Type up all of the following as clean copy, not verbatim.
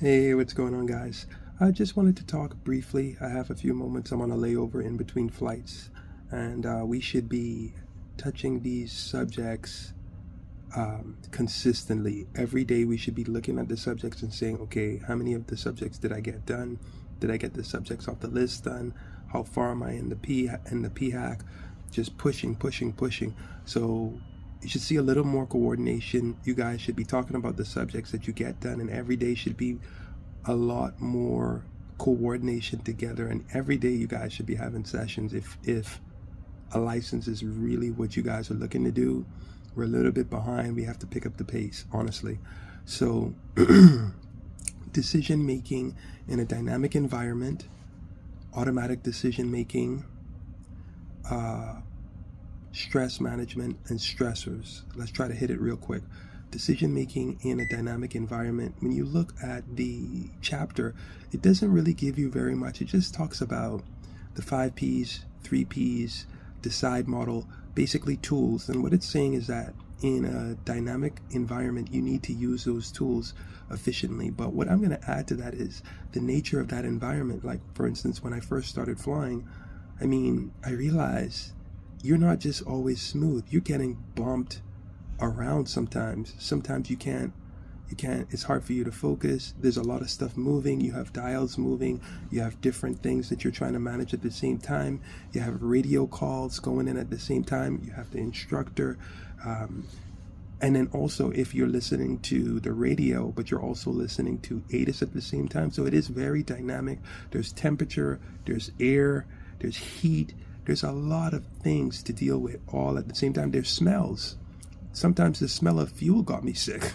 Hey, what's going on, guys? I just wanted to talk briefly. I have a few moments. I'm on a layover in between flights, and we should be touching these subjects consistently. Every day, we should be looking at the subjects and saying, okay, how many of the subjects did I get done? Did I get the subjects off the list done? How far am I in the PHAC? Just pushing, pushing, pushing. So you should see a little more coordination. You guys should be talking about the subjects that you get done, and every day should be a lot more coordination together. And every day you guys should be having sessions. If a license is really what you guys are looking to do, we're a little bit behind. We have to pick up the pace, honestly. So decision making in a dynamic environment, automatic decision making, stress management, and stressors. Let's try to hit it real quick. Decision making in a dynamic environment. When you look at the chapter, it doesn't really give you very much. It just talks about the 5 P's, 3 P's, decide model, basically tools. And what it's saying is that in a dynamic environment, you need to use those tools efficiently. But what I'm going to add to that is the nature of that environment. Like, for instance, when I first started flying, I realized you're not just always smooth. You're getting bumped around sometimes. Sometimes you can't, it's hard for you to focus. There's a lot of stuff moving. You have dials moving. You have different things that you're trying to manage at the same time. You have radio calls going in at the same time. You have the instructor. And then also if you're listening to the radio, but you're also listening to ATIS at the same time. So it is very dynamic. There's temperature, there's air, there's heat. There's a lot of things to deal with all at the same time. There's smells. Sometimes the smell of fuel got me sick,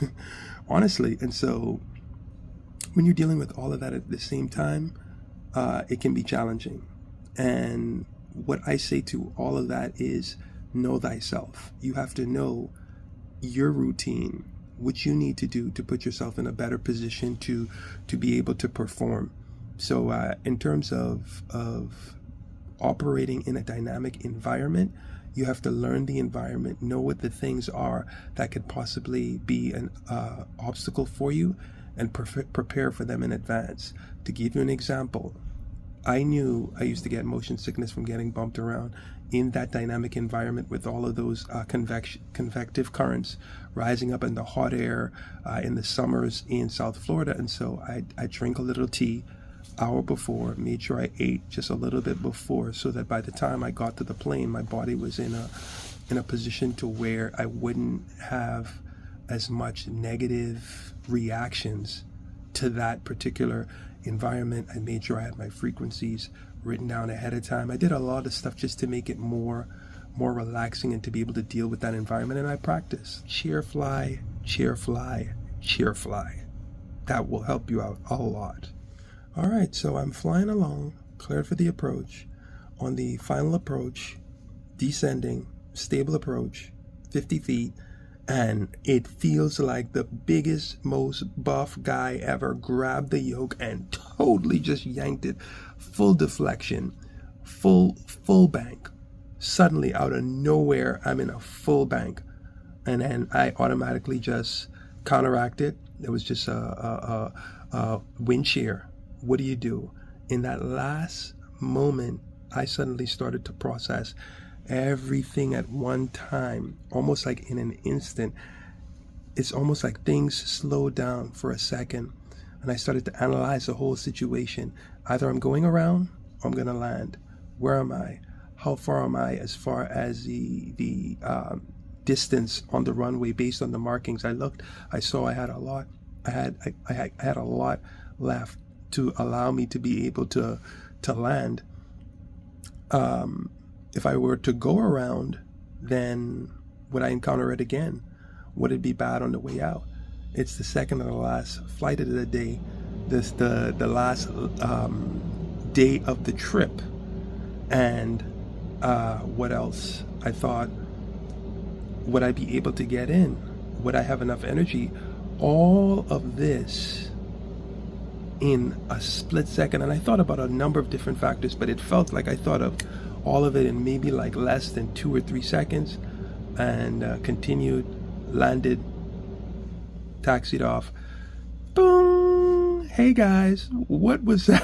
honestly. And so when you're dealing with all of that at the same time, it can be challenging. And what I say to all of that is know thyself. You have to know your routine, what you need to do to put yourself in a better position to be able to perform. So in terms of operating in a dynamic environment, you have to learn the environment, know what the things are that could possibly be an obstacle for you, and prepare for them in advance. To give you an example, I knew I used to get motion sickness from getting bumped around in that dynamic environment with all of those convective currents rising up in the hot air in the summers in South Florida. And so I drink a little tea hour before, made sure I ate just a little bit before, so that by the time I got to the plane, my body was in a position to where I wouldn't have as much negative reactions to that particular environment. I made sure I had my frequencies written down ahead of time. I did a lot of stuff just to make it more relaxing and to be able to deal with that environment. And I practice cheer fly, cheer fly, cheer fly. That will help you out a lot. All right, so I'm flying along, cleared for the approach. On the final approach, descending, stable approach, 50 feet, and it feels like the biggest, most buff guy ever grabbed the yoke and totally just yanked it. Full deflection, full bank. Suddenly, out of nowhere, I'm in a full bank. And then I automatically just counteracted. It was just a wind shear. What do? In that last moment, I suddenly started to process everything at one time, almost like in an instant. It's almost like things slowed down for a second, and I started to analyze the whole situation. Either I'm going around or I'm going to land. Where am I? How far am I as far as the distance on the runway based on the markings? I looked, I saw I had a lot. I had a lot left to allow me to be able to land. If I were to go around, then would I encounter it again? Would it be bad on the way out? It's the second to the last flight of the day. This the last day of the trip. And what else? I thought, would I be able to get in? Would I have enough energy? All of this in a split second. And I thought about a number of different factors, but it felt like I thought of all of it in maybe like less than 2 or 3 seconds, and continued, landed, taxied off. Boom! hey guys, what was that?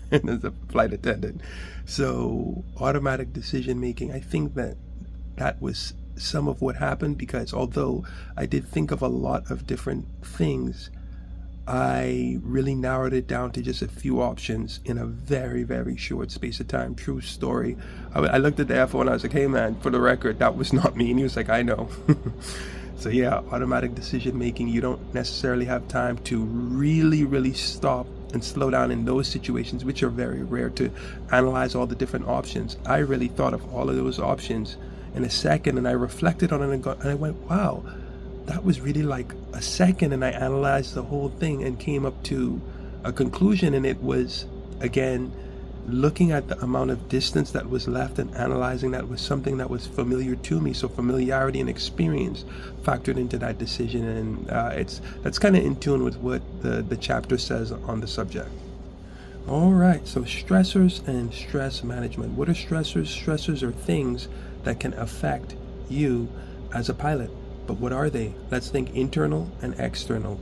And as a flight attendant. So automatic decision making, I think that was some of what happened, because although I did think of a lot of different things, I really narrowed it down to just a few options in a very, very short space of time. True story. I looked at the FO and I was like, hey man, for the record, that was not me. And he was like, I know. So yeah, automatic decision making, you don't necessarily have time to really, really stop and slow down in those situations, which are very rare, to analyze all the different options. I really thought of all of those options in a second, and I reflected on it and I went, wow, that was really like a second, and I analyzed the whole thing and came up to a conclusion. And it was, again, looking at the amount of distance that was left and analyzing that was something that was familiar to me. So familiarity and experience factored into that decision, and that's kind of in tune with what the chapter says on the subject. All right, so stressors and stress management. What are stressors? Stressors are things that can affect you as a pilot. But what are they? Let's think internal and external.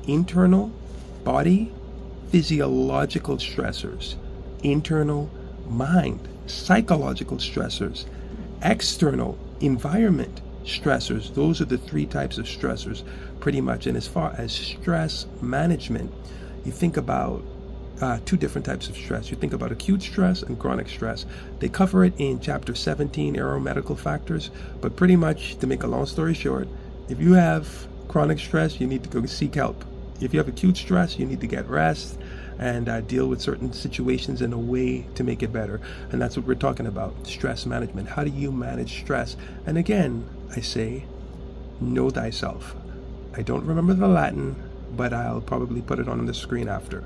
Internal, body, physiological stressors. Internal, mind, psychological stressors. External, environment stressors. Those are the three types of stressors, pretty much. And as far as stress management, you think about two different types of stress. You think about acute stress and chronic stress. They cover it in chapter 17, aeromedical factors. But pretty much, to make a long story short, if you have chronic stress, you need to go seek help. If you have acute stress, you need to get rest and deal with certain situations in a way to make it better. And that's what we're talking about, stress management. How do you manage stress? And again, I say, know thyself. I don't remember the Latin, but I'll probably put it on the screen after.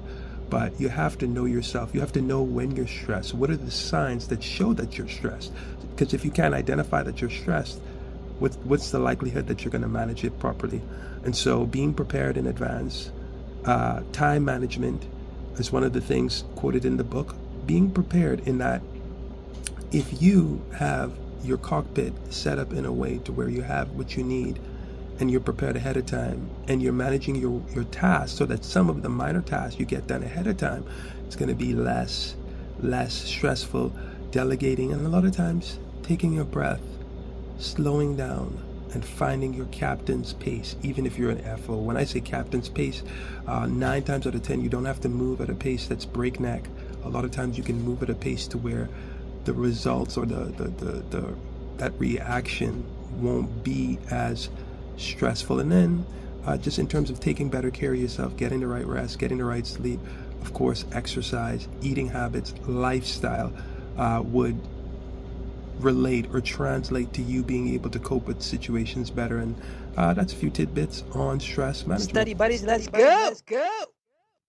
But you have to know yourself. You have to know when you're stressed. What are the signs that show that you're stressed? Because if you can't identify that you're stressed, what's the likelihood that you're going to manage it properly? And so being prepared in advance, time management is one of the things quoted in the book. Being prepared in that if you have your cockpit set up in a way to where you have what you need, and you're prepared ahead of time, and you're managing your tasks so that some of the minor tasks you get done ahead of time, it's going to be less stressful, delegating, and a lot of times taking a breath, slowing down, and finding your captain's pace, even if you're an FO. When I say captain's pace, 9 times out of 10, you don't have to move at a pace that's breakneck. A lot of times you can move at a pace to where the results or that reaction won't be as stressful. And then just in terms of taking better care of yourself, getting the right rest, getting the right sleep, of course, exercise, eating habits, lifestyle would relate or translate to you being able to cope with situations better. And that's a few tidbits on stress management. Study buddies, let's go!